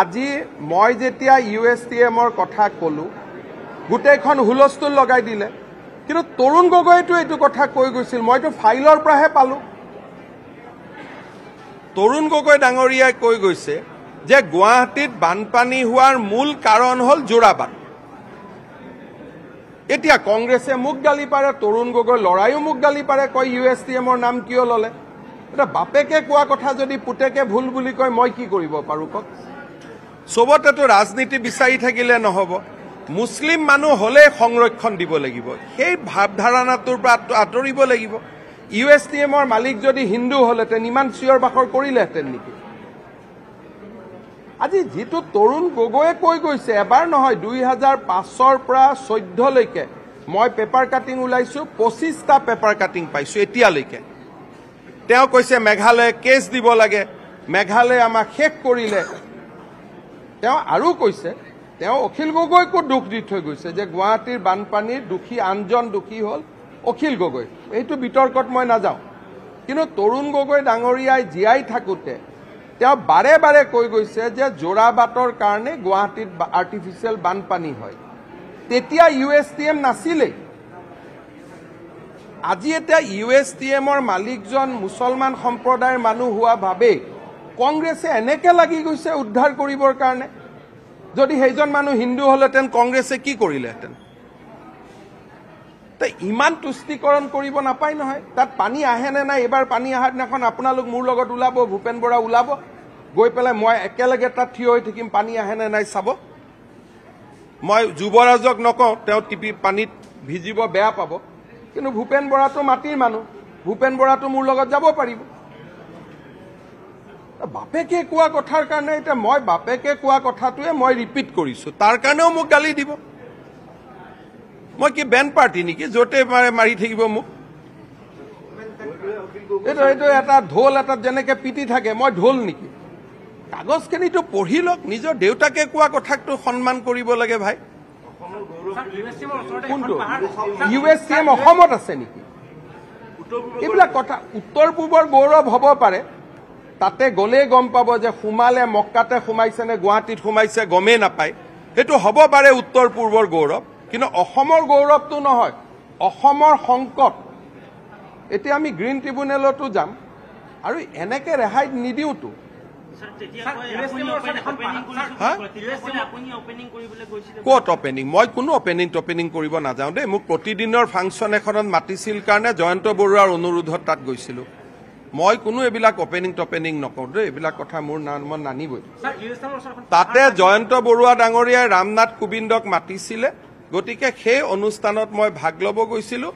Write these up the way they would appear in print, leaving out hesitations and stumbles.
আজি মই যেতিয়া USTMৰ কথা কলো গোটেইখন হুলস্থুল লগাই দিলে কিন্তু তৰুণ গগৈতো এইটো কথা কৈ গৈছিল মইতো ফাইলৰ পৰাহে পালো তৰুণ গগৈ ডাঙৰীয়াই কৈ গৈছে যে গুৱাহাটীত বানপানী হোৱাৰ মূল কাৰণ হল জোৰাবাট এতিয়া কংগ্ৰেছে মুখ গালি পাৰে তৰুণ গগৈ লৰাইও মুখ গালি পাৰে কয় USTMৰ নাম কিয় ললে এটা বাপেকে কোৱা কথা যদি পুতেকে ভুল বুলি কয় মই কি কৰিব পাৰো কক সবতেতো ৰাজনীতি বিচাৰি থাকিলে নহব মুসলিম মানুহ হলে সংৰক্ষণ দিব লাগিব সেই ভাৱধাৰণাটোৰ পৰা আঁতৰিব লাগিব USTMৰ মালিক যদি হিন্দু হলেতেন ইমান চিঞৰ বাখৰ কৰিলেহেঁতেন নেকি আজি যেটো তৰুণ গগৈয়ে কৈ গৈছে এবাৰ নহয় 2005ৰ পৰা 14 লৈকে মই পেপাৰ কাটিং উলাইছো 25টা পেপাৰ কাটিং পাইছো এতিয়ালৈকে তেওঁ কৈছে মেঘালয় কেছ দিব লাগে মেঘালয় আমাক শেষ কৰিলে তেওঁ আৰু কৈছে তেওঁ অখিল গগৈকো দুখ দি থৈ গৈছে যে গুৱাহাটীৰ বানপানীৰ দুখী আনজন দুখী হল অখিল গগৈ এইটো বিতৰ্কত মই নাযাওঁ কিন্তু তৰুণ গগৈ ডাঙৰীয়াই জিয়াই থাকোতে তেওঁ বাৰে বাৰে কৈ গৈছে যে জোৰাবাটৰ কাৰণে গুৱাহাটীত আৰ্টিফিচিয়েল বানপানী হয় তেতিয়া USTM নাছিলে আজি এটা USTMৰ মালিকজন মুছলমান সম্প্ৰদায়ৰ মানুহ হোৱা ভাবে কংগ্ৰেছে এনেকে লাগি গৈছে উদ্ধাৰ কৰিবৰ কাৰণে যদি সেইজন মানুহ হিন্দু হলেতেন কংগ্ৰেছে কি কৰিলেহেঁতেন তে ইমান তুষ্টিকৰণ কৰিব নাপায় নহয় তাত পানী আহে নে নাই এবাৰ পানী আহাৰ দিনাখন আপোনালোক মোৰ লগত ওলাব ভূপেন বৰা ওলাব গৈ পেলাই মই একেলগে তাত থিয় হৈ থাকিম পানী আহে নে নাই চাব মই যুৱৰাজক নকওঁ তেওঁ টিপি পানীত ভিজিব বেয়া পাব কিন্তু ভূপেন বৰাটো মাটিৰ মানুহ ভূপেন বৰাটো মোৰ লগত যাব পাৰিব বাপেকে কোৱা কথাৰ কাৰণে এটা মই বাপেকে কোৱা কথাটোৱে মই ৰিপিট কৰিছো তাৰ কাৰণেও মোক গালি দিব মই কি বেন পাৰ্টি নেকি যতে মাৰি থাকিব মোক এইটো এটা ঢোল এটা যেনেকে পিটি থাকে মই ঢোল নেকি কাগজখিনিটো পঢ়ি লওক নিজৰ দেউতাকে কোৱা কথাটো সন্মান কৰিব লাগে ভাই কোনটো USTM অসমত আছে নেকি এইবিলাক কথা উত্তৰ পূবৰ গৌৰৱ হ'ব পাৰে তাতে গলে গম পাব যে সোমালে মক্কাতে সোমাইছে নে গুৱাহাটীত সোমাইছে গমে নাপায় সেইটো হ'ব পাৰে উত্তৰ পূৰ্বৰ গৌৰৱ কিন্তু অসমৰ গৌৰৱটো নহয় অসমৰ সংকট এতিয়া আমি গ্ৰীণ ট্ৰিবিউনেলতো যাম আৰু এনেকে ৰেহাই নিদিওতো ক'ত অপেনিং মই কোনো অপেনিং কৰিব নাযাওঁ দেই মোক প্ৰতিদিনৰ ফাংচন এখনত মাতিছিল কাৰণে জয়ন্ত বৰুৱাৰ অনুৰোধত তাত গৈছিলো মই কোনো এবিলাক অপেনিং নকৰো দেই এবিলাক কথা মোৰ নামত নানিবই তাতে জয়ন্ত বৰুৱা ডাঙৰীয়াই ৰামনাথ কোবিন্দক মাতিছিলে গতিকে সেই অনুষ্ঠানত মই ভাগ ল'ব গৈছিলো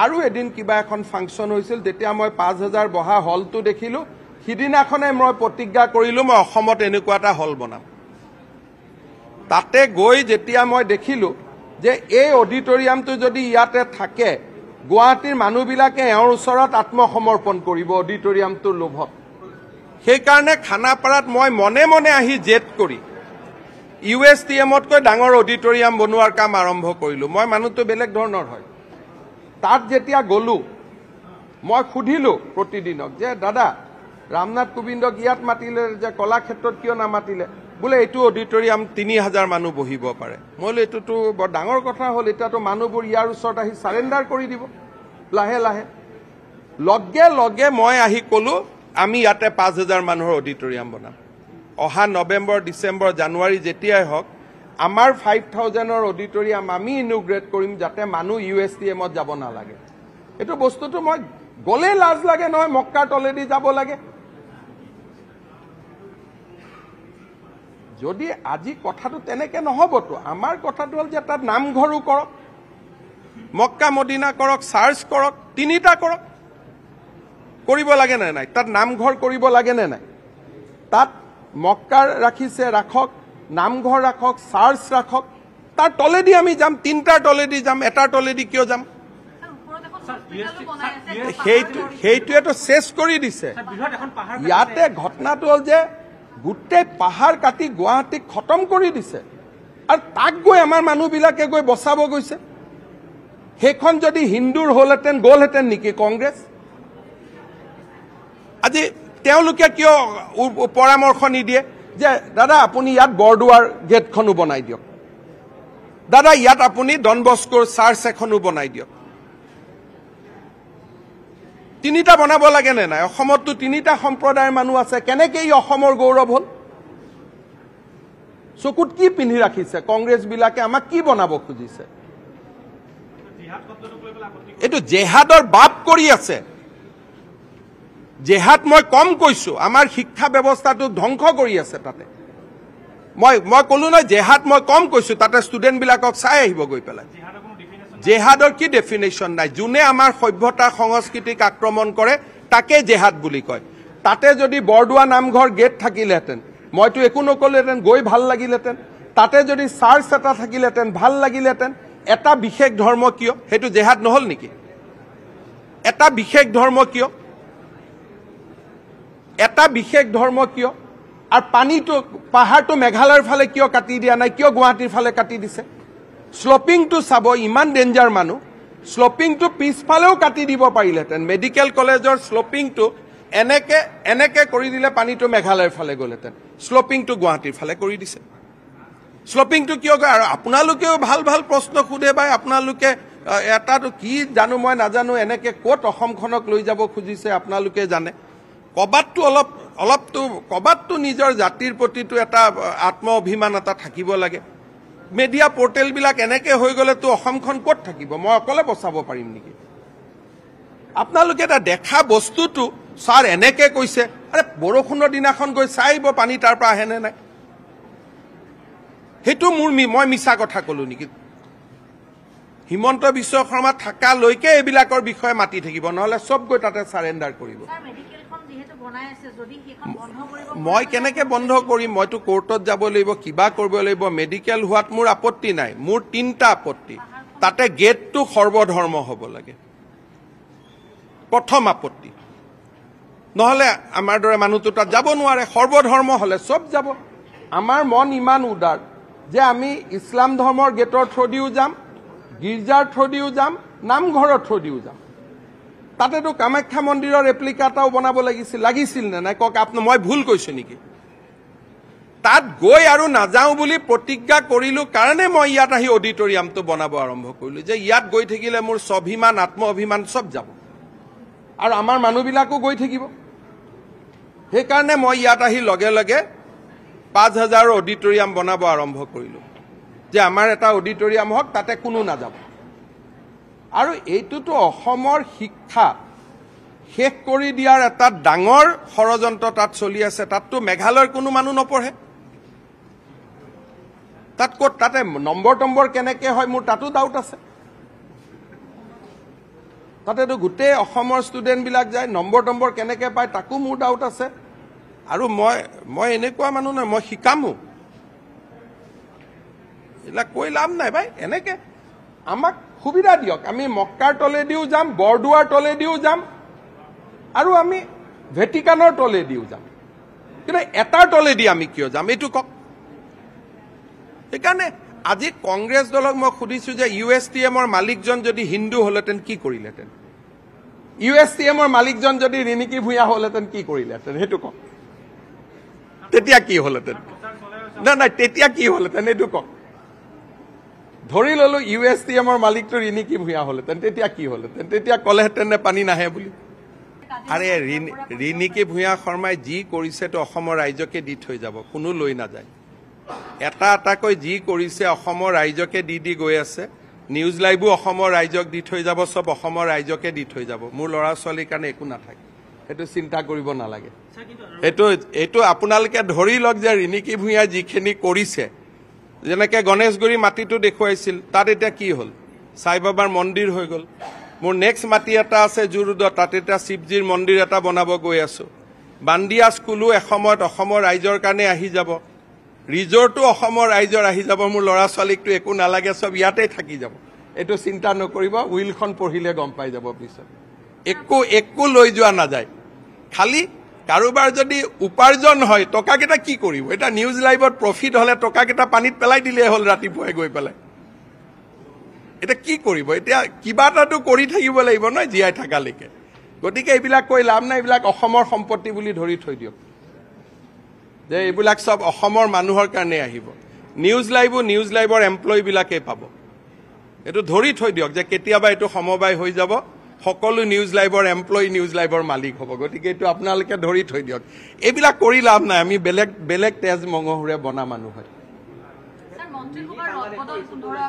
আৰু এদিন কিবা এখন ফাংচন হৈছিল তেতিয়া মই 5000 বহা হলটো দেখিলো সিদিনাখনে মই প্ৰতিজ্ঞা কৰিলো মই অসমত এনেকুৱা এটা হল বনাম তাতে গৈ যেতিয়া মই দেখিলো যে এই অডিটৰিয়ামটো যদি ইয়াতে থাকে গুৱাহাটীৰ মানুহবিলাকে এওঁৰ ওচৰত আত্মসমৰ্পণ কৰিব অডিটৰিয়ামটোৰ লোভত সেইকাৰণে খানাপাৰাত মই মনে মনে আহি জেদ কৰি USTMতকৈ ডাঙৰ অডিটৰিয়াম বনোৱাৰ কাম আৰম্ভ কৰিলো মই মানুহটো বেলেগ ধৰণৰ হয় তাত যেতিয়া গলো মই সুধিলো প্ৰতিদিনক যে দাদা ৰামনাথ কোবিন্দক ইয়াত মাতিলে যে কলাক্ষেত্ৰত কিয় নামাতিলে বোলে এইটো অডিটৰিয়াম 3000 মানুহ বহিব পাৰে মই এইটোতো বৰ ডাঙৰ কথা হল এটাতো মানুহবোৰ ইয়াৰ ওচৰত আহি সাৰেন্ডাৰ কৰি দিব লাহে লাহে লগে লগে মই আহি কলো আমি ইয়াতে 5000 মানুহৰ অডিটৰিয়াম বনাম অহা নৱেম্বৰ ডিসেম্বৰ জানুৱাৰী যেতিয়াই হওক আমাৰ 5000ৰ অডিটৰিয়াম আমি ইনোগ্ৰেট কৰিম যাতে মানুহ USTMত যাব নালাগে এটো বস্তুটো মই গলে লাজ লাগে নহয় মক্কাৰ তলেদি যাব লাগে যদি আজি কথাটো তেনেকে নহবতো আমাৰ কথাটো হল যে তাত নামঘৰো কৰক মক্কা মদিনা কৰক চাৰ্চ কৰক তিনিটা কৰক কৰিব লাগে নে নাই তাত নামঘৰ কৰিব লাগে নে নাই তাত মক্কাৰ ৰাখিছে ৰাখক নামঘৰ ৰাখক চাৰ্চ ৰাখক তাৰ তলেদি আমি যাম তিনটাৰ তলেদি যাম এটাৰ তলেদি কিয় যাম সেইটোৱেতো চেছ কৰি দিছে ইয়াতে ঘটনাটো হল যে গোটেই পাহাৰ কাটি গুৱাহাটীক খতম কৰি দিছে আৰু তাক গৈ আমাৰ মানুহবিলাকে গৈ বচাব গৈছে সেইখন যদি হিন্দুৰ হলহেঁতেন গ'লহেঁতেন নেকি কংগ্ৰেছ আজি তেওঁলোকে কিয় পৰামৰ্শ নিদিয়ে যে দাদা আপুনি ইয়াত বৰদোৱাৰ গেটখনো বনাই দিয়ক, দাদা ইয়াত আপুনি ডন বস্কোৰ চাৰ্চ এখনো বনাই দিয়ক। তিনিটা বনাব লাগে নে নাই? অসমততো তিনিটা সম্প্ৰদায়ৰ মানুহ আছে, কেনেকে ই অসমৰ গৌৰৱ হ'ল? চকুত কি পিন্ধি ৰাখিছে কংগ্ৰেছ বিলাকে? আমাক কি বনাব খুজিছে? এইটো জেহাদৰ বাপ কৰি আছে। জেহাদ মই কম কৈছো, আমাৰ শিক্ষা ব্যৱস্থাটো ধ্বংস কৰি আছে তাতে। মই কলো নহয় জেহাদ মই কম কৈছো, তাতে ষ্টুডেণ্ট বিলাকক চাই আহিব গৈ পেলাই। জেহাদৰ কি ডেফিনেশ্যন নাই? যোনে আমাৰ সভ্যতা সংস্কৃতিক আক্ৰমণ কৰে তাকে জেহাদ বুলি কয়। তাতে যদি বৰদোৱা নামঘৰ গেট থাকিলেহেঁতেন মইতো একো নকলোহেঁতেন, গৈ ভাল লাগিলেহেঁতেন। তাতে যদি চাৰ্চ এটা থাকিলেহেঁতেন ভাল লাগিলেহেঁতেন। এটা বিশেষ ধৰ্ম কিয়? সেইটো জেহাদ নহল নেকি? এটা বিশেষ ধৰ্ম কিয়? এটা বিশেষ ধৰ্ম কিয়? আৰু পানীটো পাহাৰটো মেঘালয়ৰ ফালে কিয় কাটি দিয়া নাই? কিয় গুৱাহাটীৰ ফালে কাটি দিছে? শ্লপিংটো চাব, ইমান ডেঞ্জাৰ মানুহ। শ্লপিংটো পিছফালেও কাটি দিব পাৰিলেহেঁতেন। মেডিকেল কলেজৰ শ্লপিংটো এনেকে কৰি দিলে পানীটো মেঘালয়ৰ ফালে গ'লহেঁতেন। শ্লপিংটো গুৱাহাটীৰ ফালে কৰি দিছে। শ্লপিংটো কিয় কয়? আৰু আপোনালোকেও ভাল ভাল প্ৰশ্ন সোধে বা আপোনালোকে এটাতো কি জানো মই নাজানো, এনেকে ক'ত অসমখনক লৈ যাব খুজিছে আপোনালোকে জানে। কবাতটো নিজৰ জাতিৰ প্ৰতিটো এটা আত্ম অভিমান এটা থাকিব লাগে। মিডিয়া পৰ্টেলবিলাক এনেকে হৈ গ'লেতো অসমখন ক'ত থাকিব? মই অকলে বচাব পাৰিম নেকি? আপোনালোকে এটা দেখা বস্তুটো ছাৰ এনেকে কৈছে, আৰে বৰষুণৰ দিনাখন গৈ চাই আহিব পানী তাৰ পৰা আহেনে নাই। সেইটো মই মিছা কথা কলো নেকি? হিমন্ত বিশ্ব শৰ্মা থাকালৈকে এইবিলাকৰ বিষয়ে মাতি থাকিব, নহলে চব গৈ তাতে চাৰেণ্ডাৰ কৰিব। মই কেনেকে বন্ধ কৰিম? মইতো কোৰ্টত যাব লাগিব, কিবা কৰিব লাগিব। মেডিকেল হোৱাত মোৰ আপত্তি নাই, মোৰ 3টা আপত্তি। তাতে গেটটো সৰ্বধৰ্ম হ'ব লাগে, প্ৰথম আপত্তি। নহলে আমাৰ দৰে মানুহটো তাত যাব নোৱাৰে। সৰ্বধৰ্ম হলে চব যাব। আমাৰ মন ইমান উদাৰ যে আমি ইছলাম ধৰ্মৰ গেটৰ থ্ৰুদিও যাম, গীৰ্জাৰ থ্ৰুদিও যাম, নামঘৰৰ থ্ৰুদিও যাম। তাতেতো কামাখ্যা মন্দিৰৰ ৰেপ্লিকা এটাও বনাব লাগিছিল নে নাই কওক? মই ভুল কৈছো নেকি? তাত গৈ আৰু নাযাওঁ বুলি প্ৰতিজ্ঞা কৰিলো কাৰণে মই ইয়াত আহি অডিটৰিয়ামটো বনাব আৰম্ভ কৰিলো, যে ইয়াত গৈ থাকিলে মোৰ স্বাভিমান আত্ম অভিমান চব যাব আৰু আমাৰ মানুহবিলাকো গৈ থাকিব। সেইকাৰণে মই ইয়াত আহি লগে লগে 5000 অডিটৰিয়াম বনাব আৰম্ভ কৰিলো, যে আমাৰ এটা অডিটৰিয়াম হওক, তাতে কোনো নাযাব। আৰু এইটোতো অসমৰ শিক্ষা শেষ কৰি দিয়াৰ এটা ডাঙৰ ষড়যন্ত্ৰ তাত চলি আছে। তাততো মেঘালয়ৰ কোনো মানুহ নপঢ়ে। তাত ক'ত? তাতে নম্বৰ কেনেকে হয় মোৰ তাতো ডাউট আছে। তাতেতো গোটেই অসমৰ ষ্টুডেণ্টবিলাক যায়, নম্বৰ কেনেকে পায় তাকো মোৰ ডাউট আছে। আৰু মই এনেকুৱা মানুহ নহয়, মই শিকামো। এইবিলাক কৈ লাভ নাই ভাই। এনেকে আমাক সুবিধা দিয়ক, আমি মক্কাৰ তলেদিও যাম, বৰদোৱাৰ তলেদিও যাম, আৰু আমি ভেটিকানৰ তলেদিও যাম। কিন্তু এটাৰ তলেদি আমি কিয় যাম এইটো কওক? সেইকাৰণে আজি কংগ্ৰেছ দলক মই সুধিছো যে USTMৰ মালিকজন যদি হিন্দু হলহেঁতেন কি কৰিলেহেঁতেন? USTMৰ মালিকজন যদি ৰিণিকী ভূঞা হলহেঁতেন কি কৰিলেহেঁতেন? সেইটো কওক। তেতিয়া কি হলহেঁতেন? নাই তেতিয়া কি হলহেঁতেন এইটো কওক। ধৰি ললো USTMৰ মালিকটো ৰিণিকী ভূঞা হলহেঁতেন, তেতিয়া কি হলহেঁতেন? তেতিয়া কলেহেঁতেন নে পানী নাহে বুলি? আৰে ৰিণিকী ভূঞা শৰ্মাই যি কৰিছেতো অসমৰ ৰাইজকে দি থৈ যাব, কোনো লৈ নাযায়। এটা এটাকৈ যি কৰিছে অসমৰ ৰাইজকে দি গৈ আছে। নিউজ লাইভো অসমৰ ৰাইজক দি থৈ যাব, চব অসমৰ ৰাইজকে দি থৈ যাব। মোৰ ল'ৰা ছোৱালীৰ কাৰণে একো নাথাকে, সেইটো চিন্তা কৰিব নালাগে। এইটো আপোনালোকে ধৰি লওক যে ৰিণিকী ভূঞাই যিখিনি কৰিছে, যেনেকে গণেশগুৰি মাটিটো দেখুৱাইছিল, তাত এতিয়া কি হ'ল? সাই বাবাৰ মন্দিৰ হৈ গ'ল। মোৰ নেক্সট মাটি এটা আছে জুৰুডত, তাত এতিয়া শিৱজীৰ মন্দিৰ এটা বনাব গৈ আছো। বান্দিয়া স্কুলো এসময়ত অসমৰ ৰাইজৰ কাৰণে আহি যাব। ৰিজৰ্টো অসমৰ ৰাইজৰ আহি যাব। মোৰ ল'ৰা ছোৱালীকতো একো নালাগে, চব ইয়াতেই থাকি যাব। এইটো চিন্তা নকৰিব, উইলখন পঢ়িলে গম পাই যাব পিছত। একো লৈ যোৱা নাযায়। খালি কাৰোবাৰ যদি উপাৰ্জন হয়, টকাকেইটা কি কৰিব? এতিয়া নিউজ লাইভত প্ৰফিট হলে টকাকেইটা পানীত পেলাই দিলে হ'ল ৰাতিপুৱাই গৈ পেলাই। এতিয়া কি কৰিব? এতিয়া কিবা এটাতো কৰি থাকিব লাগিব নহয় জীয়াই থকালৈকে। গতিকে এইবিলাক কৈ লাভ নাই, এইবিলাক অসমৰ সম্পত্তি বুলি ধৰি থৈ দিয়ক। যে এইবিলাক সব অসমৰ মানুহৰ কাৰণে আহিব নিউজ লাইভৰ এমপ্লয়ীবিলাকে পাব এটো ধৰি থৈ দিয়ক যে কেতিয়াবা এটো সমবায় হৈ যাব সকলো নিউজ লাইভৰ এমপ্লয়ী নিউজ লাইভৰ মালিক হ'ব গতিকে এটো আপোনালোকে ধৰি থৈ দিয়ক এইবিলাক কৰি লাভ নাই আমি বেলেগ তেজ মঙহুৰে বনা মানুহ হয়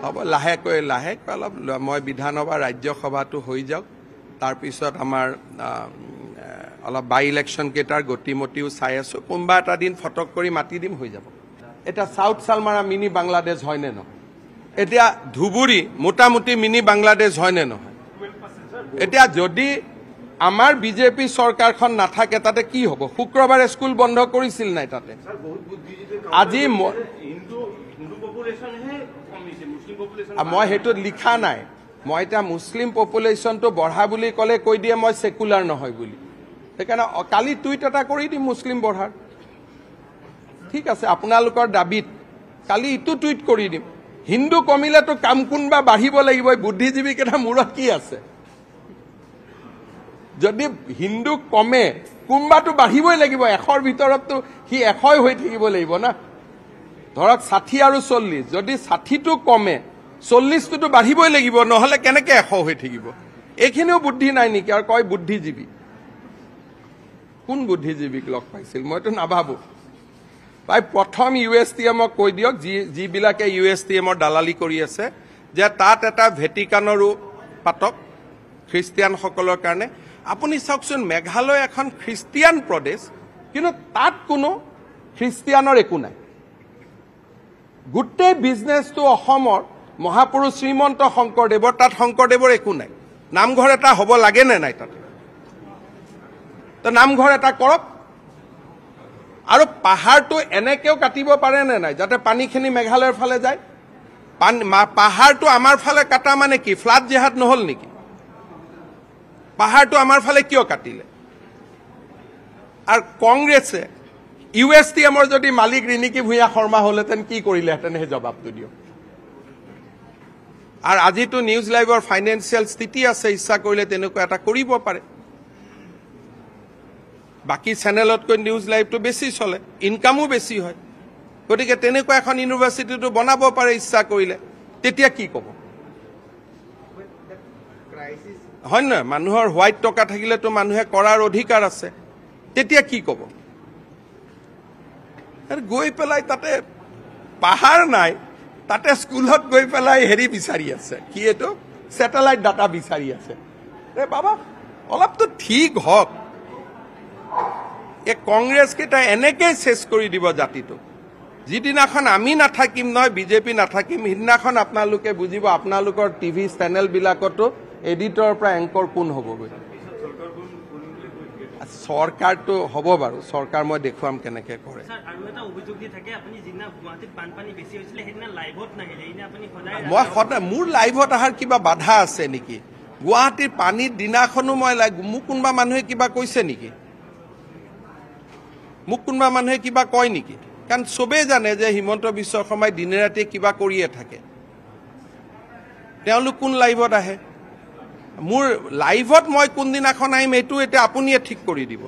হ'ব লাহেকৈ অলপ মই বিধানসভা ৰাজ্যসভাটো হৈ যাওক তাৰপিছত আমাৰ অলপ বাই ইলেকশ্যন কেইটাৰ গতিমতিও চাই আছো কোনোবা এটা দিন ফটক কৰি মাতি দিম হৈ যাব এটা সাউথ সালমাৰা মিনি বাংলাদেশ হয় নে নহয় এতিয়া ধুবুৰী মোটামুটি মিনি বাংলাদেশ হয় নে নহয় এতিয়া যদি আমাৰ বিজেপি চৰকাৰখন নাথাকে তাতে কি হ'ব শুক্ৰবাৰে স্কুল বন্ধ কৰিছিল নাই তাতে আজি মই হেতু লিখা নাই মই এটা মুসলিম পপুলেশনটো বঢ়া বুলি কলে কৈ দিয়ে মই সেকুলাৰ নহয় বুলি সেইকাৰণে কালি টুইট এটা কৰি দিম মুসলিম বঢ়াৰ ঠিক আছে আপোনালোকৰ দাবিত কালি ইটো টুইট কৰি দিম হিন্দু কমিলে তো কাম কোনবা বাঢ়িব লাগিব বুদ্ধিজীৱী কেটা মূৰত কি আছে যদি হিন্দু কমে কোনবাটো বাঢ়িবই লাগিব এখৰ ভিতৰতটো হি এখয় হৈ থাকিব লাগিব না ধৰক 60 আৰু 40 যদি 60টো কমে 40টো তো বাঢ়িবই লাগিব নহলে কেনেকে এখ হৈ থাকিব এইখিনিও বুদ্ধি নাই নেকি আৰু কয় বুদ্ধিজীৱী কোন বুদ্ধিজীৱীক লগ পাইছিল মইতো নাভাবো ভাই প্ৰথম ইউএছটিএমক কৈ দিয়ক যি বিলাকে ইউএছটিএমৰ দালালি কৰি আছে যে তাত এটা ভেটিকানৰো পাতক খ্ৰীষ্টিয়ান সকলৰ কাৰণে আপুনি চাওকচোন মেঘালয় এখন খ্ৰীষ্টিয়ান প্ৰদেশ কিন্তু তাত কোনো খ্ৰীষ্টিয়ানৰ একো নাই গোটেই বিজনেছটো অসমৰ মহাপুৰুষ শ্ৰীমন্ত শংকৰদেৱৰ তাত শংকৰদেৱৰ একো নাই নামঘৰ এটা হ'ব লাগে নে নাই তাতে তো নামঘৰ এটা কৰক আৰু পাহাৰটো এনেকেও কাটিব পাৰে নে নাই যাতে পানীখিনি মেঘালয়ৰ ফালে যায় পাহাৰটো আমাৰ ফালে কাটা মানে কি ফ্লাড জেহাদ নহল নেকি পাহাৰটো আমাৰ ফালে কিয় কাটিলে আৰু কংগ্ৰেছে ইউএছটিএমৰ যদি মালিক ৰিনিকি ভূঞা শৰ্মা হলেতেন কি কৰিলেহেঁতেন সেই জবাবটো দিয়ক আৰু আজিতো নিউজ লাইভৰ ফাইনেন্সিয়েল স্থিতি আছে ইচ্ছা কৰিলে তেনেকুৱা এটা কৰিব পাৰে বাকি চেনেলতকৈ নিউজ লাইভটো বেছি চলে ইনকামো বেছি হয় গতিকে তেনেকুৱা এখন ইউনিভাৰ্চিটিটো বনাব পাৰে ইচ্ছা কৰিলে তেতিয়া কি ক'ব হয় না মানুহৰ হোৱাইট টকা থাকিলেতো মানুহে কৰাৰ অধিকাৰ আছে তেতিয়া কি ক'ব আৰু গৈ পেলাই তাতে পাহাৰ নাই তাতে স্কুলত গৈ পেলাই হেৰি বিচাৰি আছে কি এটো স্যাটেলাইট ডাটা বিচাৰি আছে ৰে বাবা অলপতো ঠিক হক এই কংগ্ৰেছ কেইটা এনেকে শেষ কৰি দিব জাতিটো যিদিনাখন আমি নাথাকিম নহয় বিজেপি নাথাকিম সিদিনাখন আপোনালোকে বুজিব আপোনালোকৰ টিভি চেনেল বিলাকতো এডিটৰৰ পৰা এংকৰ কোন হ'বগৈ চৰকাৰটো হ'ব বাৰু চৰকাৰ মই দেখুৱাম কেনেকে কৰে মই সদায় মোৰ লাইভত অহাৰ কিবা বাধা আছে নেকি গুৱাহাটীৰ পানীৰ দিনাখনো মই মোক কোনোবা মানুহে কিবা কৈছে নেকি মোক কোনোবা মানুহে কিবা কয় নেকি কাৰণ সবেই জানে যে হিমন্ত বিশ্ব শৰ্মাই দিনে ৰাতি কিবা কৰিয়ে থাকে তেওঁলোক কোন লাইভত আহে মোৰ লাইভত মই কোন দিনাখন আহিম এটো এটা আপুনিয়ে ঠিক কৰি দিব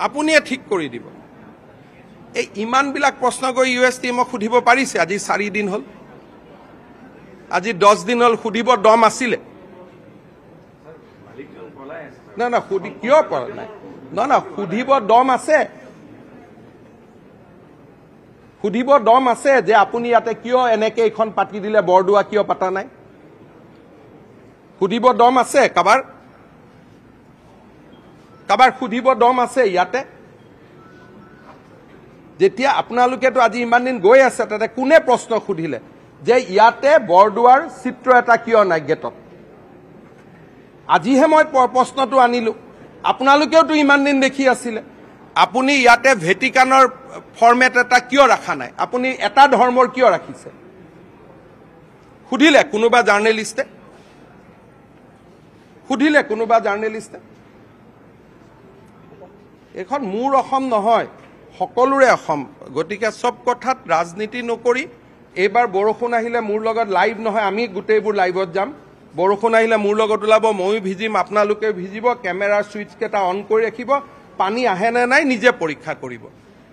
আপুনিয়ে ঠিক কৰি দিব এই ইমান বিলাক প্ৰশ্ন গৈ ইউএছটিএমক সুধিব পাৰিছে আজি 4 দিন হল আজি 10 দিন হল সুধিব দম আছিলে না সুধি কিয় পৰা নাই না সুধিব দম আছে সুধিব দম আছে যে আপুনি ইয়াতে কিয় এনেকে এখন পাতি দিলে বৰদুৱা কিয় পাতা নাই সুধিব দম আছে কাবাৰ সুধিব দম আছে ইয়াতে যেতিয়া আপোনালোকেতো আজি ইমান দিন গৈ আছে তাতে কোনে প্ৰশ্ন সুধিলে যে ইয়াতে বৰদুৱাৰ চিত্ৰ এটা কিয় নাই গেটত আজিহে মই প্ৰশ্নটো আনিলো আপোনালোকেওতো ইমান দিন দেখি আছিলে আপুনি ইয়াতে ভেটিকানৰ ফৰমেট এটা কিয় ৰাখা নাই আপুনি এটা ধৰ্মৰ কিয় ৰাখিছে সুধিলে কোনোবা জাৰ্নেলিষ্টে এখন মোৰ অসম নহয় সকলোৰে অসম গতিকে সব কথাত ৰাজনীতি নকৰি এইবাৰ বৰষুণ আহিলে মোৰ লগত লাইভ নহয় আমি গোটেইবোৰ লাইভত যাম বৰষুণ আহিলে মোৰ লগত ওলাব ময়ো ভিজিম আপোনালোকে ভিজিব কেমেৰাৰ সুইচ কেটা অন কৰি ৰাখিব পানী আহে নে নাই নিজে পৰীক্ষা কৰিব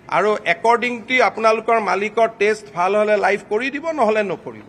আৰু একৰ্ডিং টু আপোনালোকৰ মালিকৰ টেষ্ট ভাল হ'লে লাইভ কৰি দিব নহ'লে নকৰিব